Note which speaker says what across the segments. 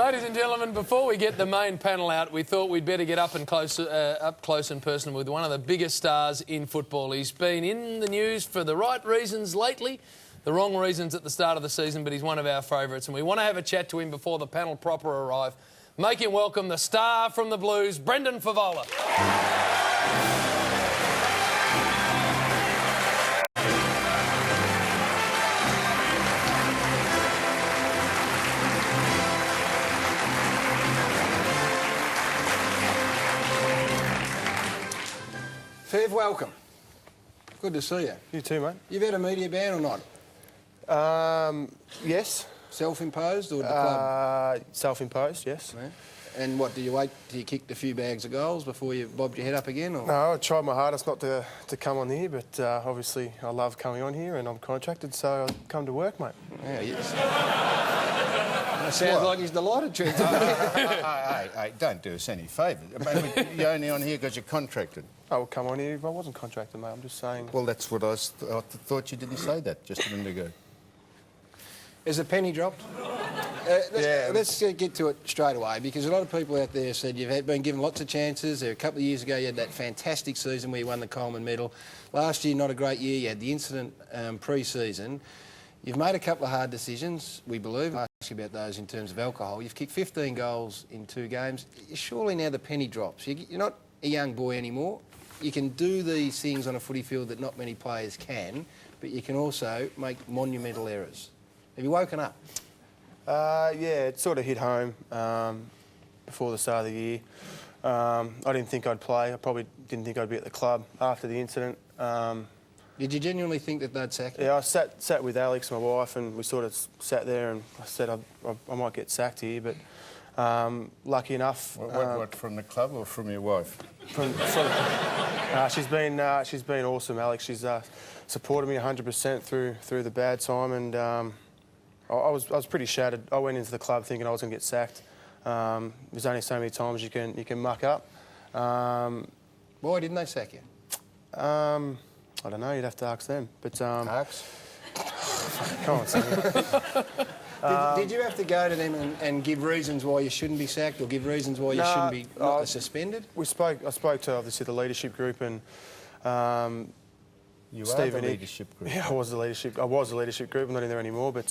Speaker 1: Ladies and gentlemen, before we get the main panel out, we thought we'd better get up close and personal with one of the biggest stars in football. He's been in the news for the right reasons lately, the wrong reasons at the start of the season, but he's one of our favourites, and we want to have a chat to him before the panel proper arrive. Make him welcome the star from the Blues, Brendan Fevola.
Speaker 2: Fev, welcome. Good to see you.
Speaker 3: You too, mate.
Speaker 2: You've had a media ban or not?
Speaker 3: Yes.
Speaker 2: Self-imposed or the club?
Speaker 3: Self-imposed, yes.
Speaker 2: Yeah. And what, do you wait till you kicked a few bags of goals before you bobbed your head up again? Or?
Speaker 3: No, I tried my hardest not to come on here, but obviously I love coming on here and I'm contracted, so I come to work, mate.
Speaker 2: Yeah, yes. That sounds like he's delighted, Trent.
Speaker 4: Hey, don't do us any favours. I mean, you're only on here because you're contracted.
Speaker 3: I would come on here if I wasn't contracted, mate. I'm just saying...
Speaker 4: Well, that's what I thought you didn't say that just a minute ago.
Speaker 2: Is a penny dropped? Let's get to it straight away, because a lot of people out there said you've been given lots of chances. A couple of years ago you had that fantastic season where you won the Coleman medal. Last year, not a great year. You had the incident pre-season. You've made a couple of hard decisions, we believe. I asked you about those in terms of alcohol. You've kicked 15 goals in 2 games. Surely now the penny drops. You're not a young boy anymore. You can do these things on a footy field that not many players can, but you can also make monumental errors. Have you woken up?
Speaker 3: Yeah, it sort of hit home before the start of the year. I didn't think I'd play. I probably didn't think I'd be at the club after the incident.
Speaker 2: Did you genuinely think that they'd sack you?
Speaker 3: Yeah, I sat with Alex, my wife, and we sort of sat there and I said I might get sacked here, but lucky enough...
Speaker 4: What, from the club or from your wife?
Speaker 3: She's been awesome, Alex. She's supported me 100% through the bad time, and I was pretty shattered. I went into the club thinking I was going to get sacked. There's only so many times you can muck up.
Speaker 2: Why didn't they sack you?
Speaker 3: I don't know. You'd have to ask them. But
Speaker 4: Ask?
Speaker 3: come on, Sammy.
Speaker 2: Did you have to go to them and give reasons why you shouldn't be sacked, or give reasons why you shouldn't be suspended?
Speaker 3: I spoke to obviously the leadership group, and
Speaker 4: You
Speaker 3: Steve
Speaker 4: are the
Speaker 3: and
Speaker 4: leadership group.
Speaker 3: Yeah, I was the leadership group. I'm not in there anymore. But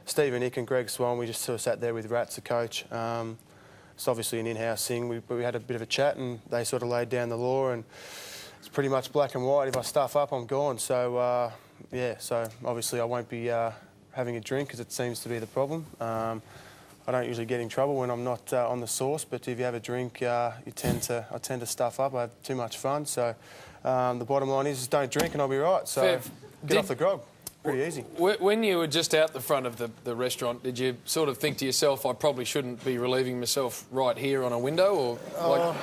Speaker 3: Steve and Nick and Greg Swan, we just sort of sat there with Rats, the coach. It's obviously an in-house thing. We had a bit of a chat, and they sort of laid down the law, and it's pretty much black and white. If I stuff up, I'm gone. So yeah. So obviously I won't be having a drink, because it seems to be the problem. I don't usually get in trouble when I'm not on the sauce, but if you have a drink, I tend to stuff up. I have too much fun. So the bottom line is don't drink and I'll be right. So
Speaker 1: Fev,
Speaker 3: get off the grog. Pretty easy.
Speaker 1: When you were just out the front of the restaurant, did you sort of think to yourself, I probably shouldn't be relieving myself right here on a window, or like...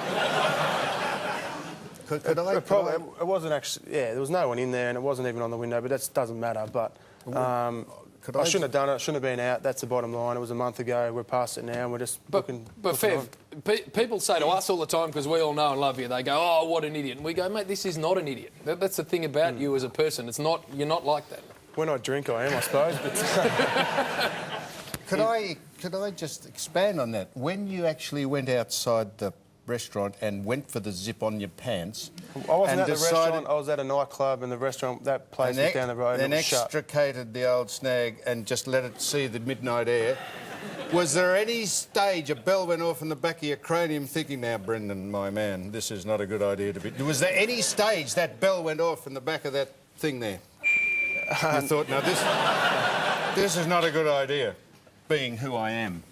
Speaker 3: It wasn't actually... Yeah, there was no one in there and it wasn't even on the window, but that doesn't matter. But I shouldn't have done it. I shouldn't have been out. That's the bottom line. It was a month ago. We're past it now and we're just looking...
Speaker 1: But Fev, people say to us all the time, because we all know and love you, they go, oh, what an idiot. And we go, mate, this is not an idiot. That's the thing about you as a person. It's not... You're not like that.
Speaker 3: When I drink, I am, I suppose. But
Speaker 4: Could I just expand on that? When you actually went outside the restaurant and went for the zip on your pants...
Speaker 3: I wasn't at the restaurant, I was at a nightclub, and the restaurant, that place was down the road and it was shut.
Speaker 4: Extricated the old snag and just let it see the midnight air. Was there any stage a bell went off in the back of your cranium thinking, now, Brendan, my man, this is not a good idea to be... Was there any stage that bell went off in the back of that thing there? You thought, now, this is not a good idea, being who I am.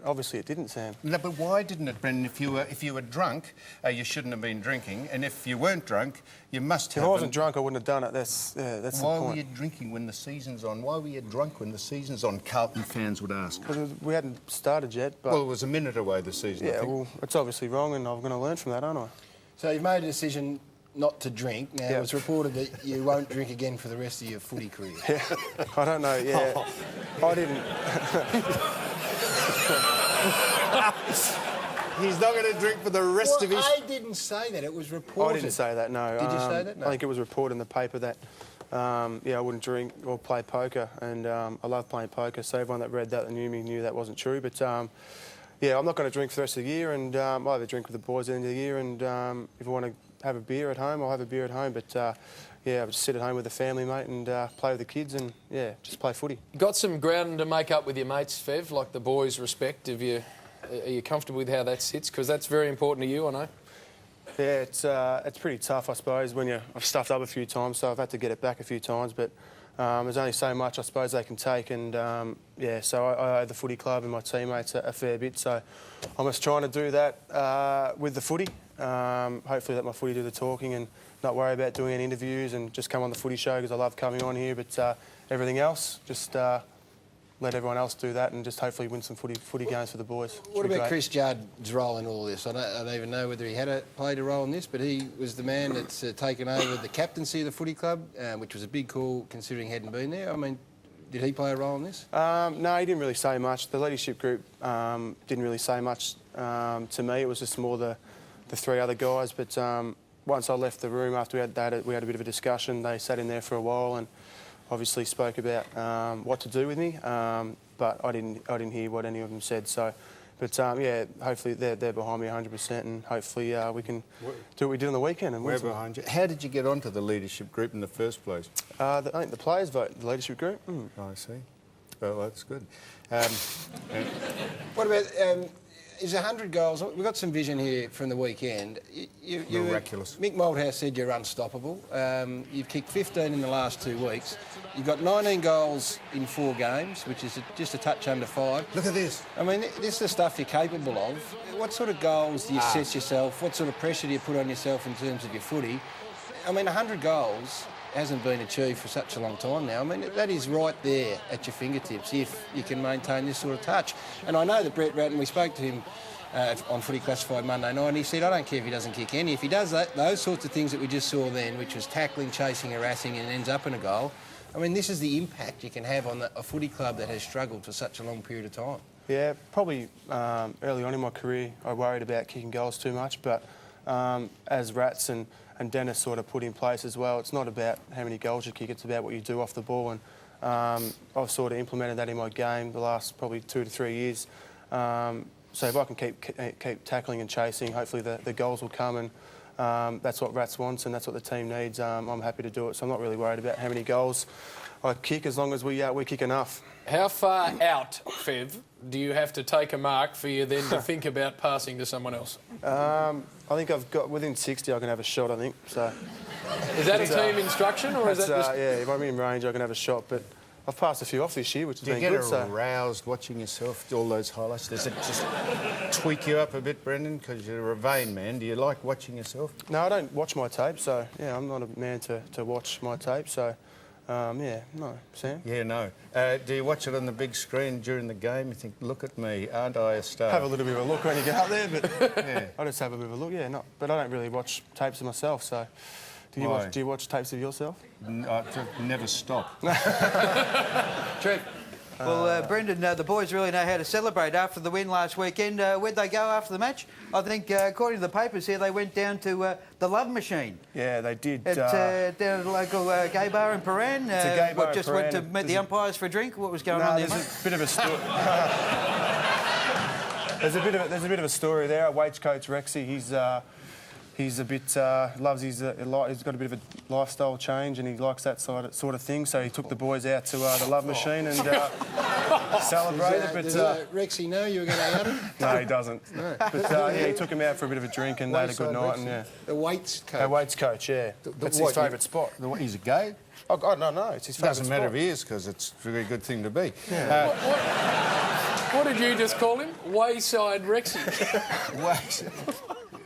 Speaker 3: Obviously it didn't, Sam.
Speaker 4: No, but why didn't it, Brendan? If you were drunk, you shouldn't have been drinking, and if you weren't drunk, you must have...
Speaker 3: If I wasn't drunk, I wouldn't have done it. That's the point.
Speaker 4: Why were you drinking when the season's on? Why were you drunk when the season's on? Carlton fans would ask.
Speaker 3: Because we hadn't started yet, but...
Speaker 4: Well, it was a minute away, the season, I think.
Speaker 3: Well, it's obviously wrong, and I'm going to learn from that, aren't I?
Speaker 2: So you've made a decision not to drink. Now, It's reported that you won't drink again for the rest of your footy career.
Speaker 3: Yeah, I don't know, yeah. I didn't...
Speaker 4: He's not going to drink for the rest of his...
Speaker 2: I didn't say that. It was reported.
Speaker 3: I didn't say that, no.
Speaker 2: Did you say that? No.
Speaker 3: I think it was reported in the paper that I wouldn't drink or play poker, and I love playing poker. So everyone that read that and knew me knew that wasn't true. But I'm not going to drink for the rest of the year, and I'll have a drink with the boys at the end of the year. And if I want to have a beer at home, I'll have a beer at home. But I'll just sit at home with the family, mate, and play with the kids, and just play footy.
Speaker 1: Got some ground to make up with your mates, Fev, like the boys respect. Are you comfortable with how that sits? Because that's very important to you, I know.
Speaker 3: Yeah, it's pretty tough, I suppose, when I've stuffed up a few times, so I've had to get it back a few times, but there's only so much, I suppose, they can take, and so I owe the footy club and my teammates a fair bit, so I'm just trying to do that with the footy. Hopefully let my footy do the talking and not worry about doing any interviews and just come on the Footy Show because I love coming on here, but everything else, just let everyone else do that and just hopefully win some footy games for the boys.
Speaker 2: What about Chris Judd's role in all this? I don't even know whether he played a role in this, but he was the man that's taken over the captaincy of the footy club, which was a big call considering he hadn't been there. I mean, did he play a role in this?
Speaker 3: No, he didn't really say much. The leadership group didn't really say much to me. It was just more the three other guys. But once I left the room after we had a bit of a discussion, they sat in there for a while and obviously spoke about what to do with me, but I didn't hear what any of them said. So, but hopefully they're behind me 100%, and hopefully we can do what we did on the weekend. And
Speaker 4: we're behind you. How did you get onto the leadership group in the first place?
Speaker 3: I think the players vote the leadership group.
Speaker 4: I see. Well, that's good.
Speaker 2: What about? Is 100 goals? We've got some vision here from the weekend.
Speaker 4: Miraculous.
Speaker 2: Mick Malthouse said you're unstoppable. You've kicked 15 in the last 2 weeks. You've got 19 goals in 4 games, which is just a touch under 5.
Speaker 4: Look at this.
Speaker 2: I mean, this is the stuff you're capable of. What sort of goals do you set yourself? What sort of pressure do you put on yourself in terms of your footy? I mean, 100 goals hasn't been achieved for such a long time now. I mean, that is right there at your fingertips if you can maintain this sort of touch. And I know that Brett Ratton, we spoke to him on Footy Classified Monday night, and he said, I don't care if he doesn't kick any. If he does those sorts of things that we just saw then, which was tackling, chasing, harassing, and ends up in a goal, I mean, this is the impact you can have on a footy club that has struggled for such a long period of time.
Speaker 3: Yeah, probably early on in my career, I worried about kicking goals too much, but as Rats and Dennis sort of put in place as well, it's not about how many goals you kick, it's about what you do off the ball, and I've sort of implemented that in my game the last probably 2 to 3 years. So if I can keep tackling and chasing, hopefully the goals will come, and that's what Rats wants and that's what the team needs. I'm happy to do it, so I'm not really worried about how many goals I kick as long as we kick enough.
Speaker 1: How far out, Fev, do you have to take a mark for you then to think about passing to someone else?
Speaker 3: I think I've got within 60 I can have a shot, I think. So
Speaker 1: is that a team instruction or is that just...
Speaker 3: yeah, if I'm in range I can have a shot, but I've passed a few off this year, which has been good.
Speaker 4: Do you get aroused watching yourself, all those highlights? Does it just tweak you up a bit, Brendan, because you're a vain man? Do you like watching yourself?
Speaker 3: No, I don't watch my tape, so, yeah, I'm not a man to watch my tape, so, no. Sam?
Speaker 4: Yeah, no. Do you watch it on the big screen during the game? You think, look at me, aren't I a star?
Speaker 3: Have a little bit of a look when you get up there, but yeah. I just have a bit of a look, but I don't really watch tapes of myself, so... Do you watch tapes of yourself?
Speaker 4: I never stop.
Speaker 2: Trev?
Speaker 5: Well, Brendan, the boys really know how to celebrate after the win last weekend. Where'd they go after the match? I think, according to the papers here, they went down to the Love Machine.
Speaker 3: Yeah, they did.
Speaker 5: Down at the local gay bar in Paran.
Speaker 3: It's a gay bar in
Speaker 5: just
Speaker 3: Paran.
Speaker 5: went to meet the umpires for a drink? What was going on there, mate?
Speaker 3: There's a bit of a story. There's a bit of a story there. Our wage coach Rexy, he's a bit he's got a bit of a lifestyle change and he likes that sort of thing. So he took the boys out to the Love Machine and celebrated.
Speaker 2: Does Rexy know you were going to out him?
Speaker 3: No, he doesn't. No. But he took him out for a bit of a drink and they had a good night. And,
Speaker 2: the weights coach.
Speaker 3: Our weights coach, yeah. That's his favourite spot.
Speaker 4: He's a gay?
Speaker 3: Oh, God, no, it's his favourite spot.
Speaker 4: Doesn't matter if he is, because it's a very good thing to be.
Speaker 3: Yeah.
Speaker 1: What did you just call him? Wayside Rexy.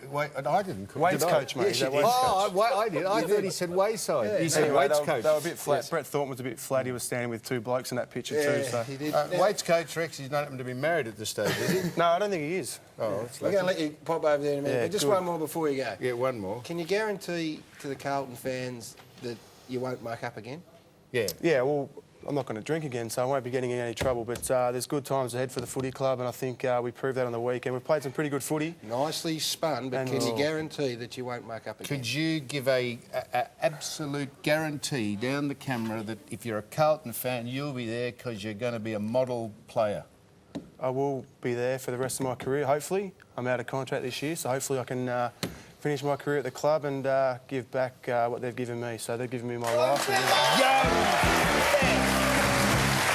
Speaker 4: Wait, I didn't.
Speaker 3: Weights coach, mate.
Speaker 4: Yes, I did. I thought he said wayside.
Speaker 2: Yeah.
Speaker 4: He said
Speaker 3: anyway,
Speaker 4: weights coach.
Speaker 3: They were a bit flat. Yes. Brett Thornton was a bit flat. He was standing with 2 blokes in that picture too. So
Speaker 2: he did.
Speaker 4: Weights coach Rex, he's not happen to be married at this stage, is he?
Speaker 3: No, I don't think he is.
Speaker 4: Oh, it's
Speaker 2: we're going to let you pop over there in a minute.
Speaker 3: Yeah,
Speaker 2: Just
Speaker 3: good.
Speaker 2: one more before you go.
Speaker 4: Yeah, one more.
Speaker 2: Can you guarantee to the Carlton fans that you won't muck up again?
Speaker 4: Yeah.
Speaker 3: Yeah, well, I'm not going to drink again, so I won't be getting in any trouble. But there's good times ahead for the footy club, and I think we proved that on the weekend. We've played some pretty good footy.
Speaker 2: Nicely spun, but can you guarantee that you won't muck up again?
Speaker 4: Could you give a absolute guarantee down the camera that if you're a Carlton fan, you'll be there because you're going to be a model player?
Speaker 3: I will be there for the rest of my career, hopefully. I'm out of contract this year, so hopefully I can finish my career at the club and give back what they've given me. So they've given me my life. And,